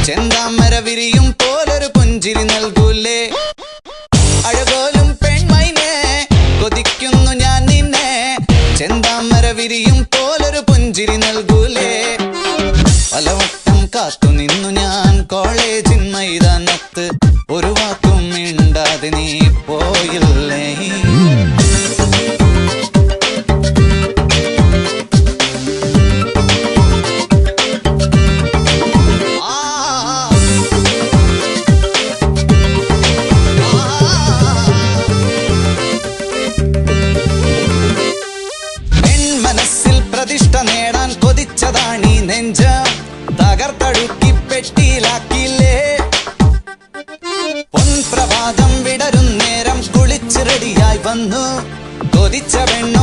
ചെന്താമര വിരിയും പോലൊരു പുഞ്ചിരി നൽകൂലേ. അഴകോലും പെൺമൈനെ കൊതിക്കുന്നു ഞാൻ നിന്നെ. ചെന്താമര വിരിയും പോലൊരു പുഞ്ചിരി നൽകൂലേ. പലവട്ടം കാത്തു നിന്നു ഞാൻ കോളേജിൻ മൈതാനത്ത്. ഒരു വാക്കും മിണ്ടാതെ നീ പോയില്ലേ. മനസ്സിൽ പ്രതിഷ്ഠ നേടാൻ കൊതിച്ചതാണീ നെഞ്ച. തകർത്തടുക്കി പെട്ടിയിലാക്കിയില്ലേ. പൊൻപ്രഭാതം വിടരും നേരം കുളിച്ച് റെഡിയായി വന്നു. കൊതിച്ച പെണ്ണ്